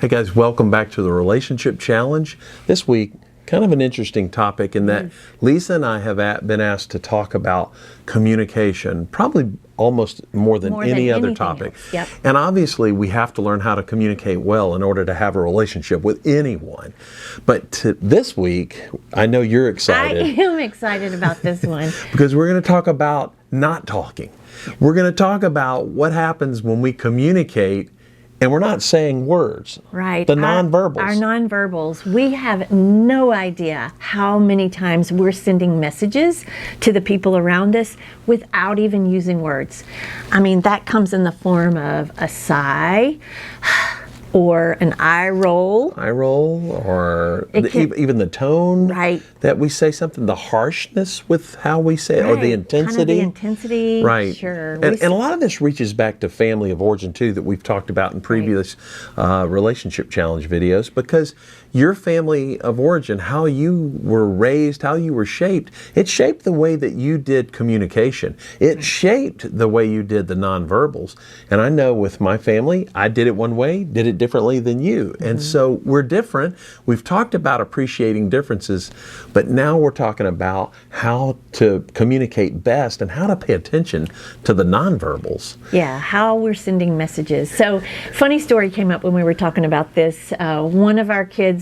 Hey guys, welcome back to the Relationship Challenge. This week, kind of an interesting topic in that Lisa and I have been asked to talk about communication, probably almost more than any other topic. Yep. And obviously we have to learn how to communicate well in order to have a relationship with anyone. But this week, I know you're excited. I am excited about this one. Because we're going to talk about not talking. We're going to talk about what happens when we communicate and we're not saying words. Right. The nonverbals. Our nonverbals. We have no idea how many times we're sending messages to the people around us without even using words. I mean, that comes in the form of a sigh or an eye roll. Or even the tone that we say something, the harshness with how we say it, or the intensity. Kind of the intensity. Right. Sure. And a lot of this reaches back to family of origin too, that we've talked about in previous relationship challenge videos, because your family of origin, how you were raised, how you were shaped, it shaped the way that you did communication. It shaped the way you did the nonverbals. And I know with my family, I did it one way, did it differently than you. And so we're different. We've talked about appreciating differences, but now we're talking about how to communicate best and how to pay attention to the nonverbals. Yeah, how we're sending messages. So, funny story came up when we were talking about this. One of our kids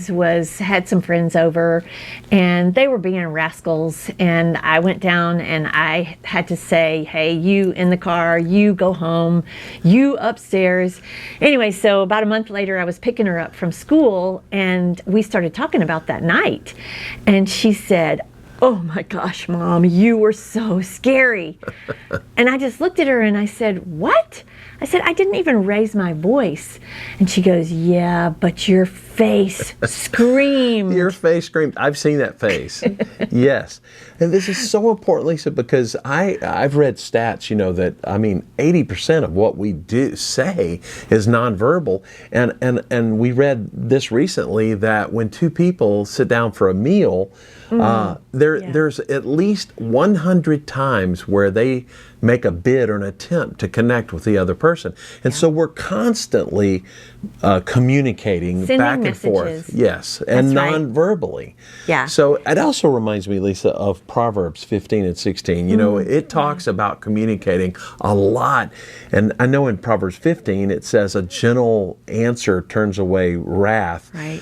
had some friends over, and they were being rascals, and I went down and I had to say, hey, you in the car, you go home, you upstairs. Anyway, so about a month later I was picking her up from school, and we started talking about that night, and she said, "Oh my gosh, Mom, you were so scary." And I just looked at her and I said, "What?" I said, "I didn't even raise my voice." And she goes, "Yeah, but your face screamed." Your face screamed. I've seen that face. Yes. And this is so important, Lisa, because I've read stats, that, 80% of what we do say is nonverbal. And we read this recently that when two people sit down for a meal, there's at least 100 times where they make a bid or an attempt to connect with the other person. And so we're constantly communicating sending back and messages. forth. Yes, and That's non-verbally. Yeah. So it also reminds me, Lisa, of Proverbs 15 and 16. It talks about communicating a lot. And I know in Proverbs 15 it says a gentle answer turns away wrath. Right.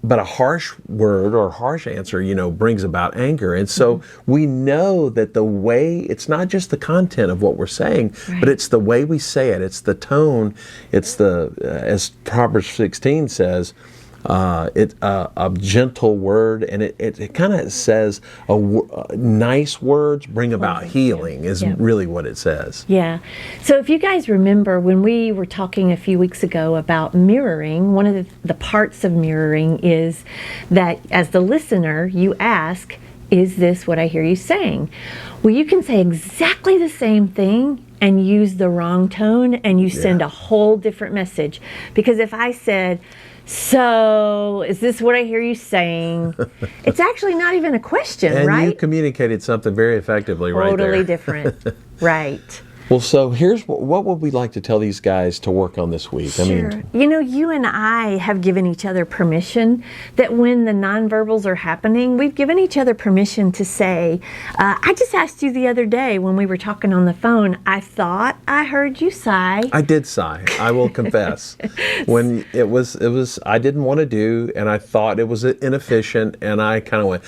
But a harsh word or harsh answer, brings about anger. And so we know that the way, it's not just the content of what we're saying, but it's the way we say it. It's the tone. It's as Proverbs 16 says, it's a gentle word, and it kind of says nice words bring about healing is really what it says. Yeah. So if you guys remember when we were talking a few weeks ago about mirroring, one of the parts of mirroring is that as the listener, you ask, "Is this what I hear you saying?" Well, you can say exactly the same thing and use the wrong tone, and you send a whole different message. Because if I said, "So, is this what I hear you saying?" It's actually not even a question, right? And you communicated something very effectively right there. Totally different. Right. Well, so here's what would we like to tell these guys to work on this week? Sure. You and I have given each other permission that when the nonverbals are happening, we've given each other permission to say, I just asked you the other day when we were talking on the phone, I thought I heard you sigh. I did sigh, I will confess. When it was I didn't want to do, and I thought it was inefficient, and I kind of went,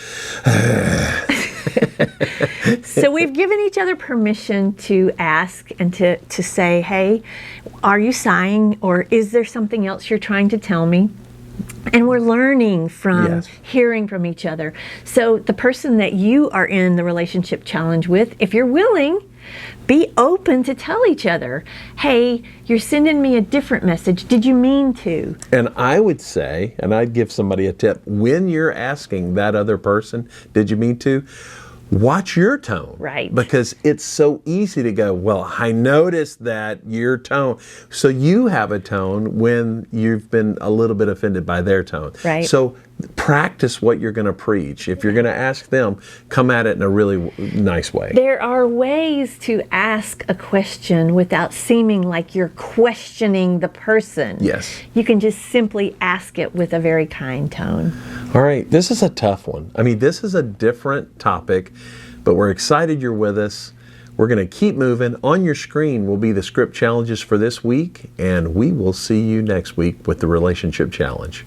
So we've given each other permission to ask and to say, hey, are you sighing, or is there something else you're trying to tell me? And we're learning from hearing from each other. So the person that you are in the relationship challenge with, if you're willing, be open to tell each other, hey, you're sending me a different message. Did you mean to? And I would say, and I'd give somebody a tip, when you're asking that other person, did you mean to? Watch your tone. Right. Because it's so easy to go, well, I noticed that your tone. So you have a tone when you've been a little bit offended by their tone. Right. So practice what you're going to preach. If you're going to ask them, come at it in a really nice way. There are ways to ask a question without seeming like you're questioning the person. Yes. You can just simply ask it with a very kind tone. All right, this is a tough one. I mean, this is a different topic, but we're excited you're with us. We're going to keep moving. On your screen will be the script challenges for this week, and we will see you next week with the Relationship Challenge.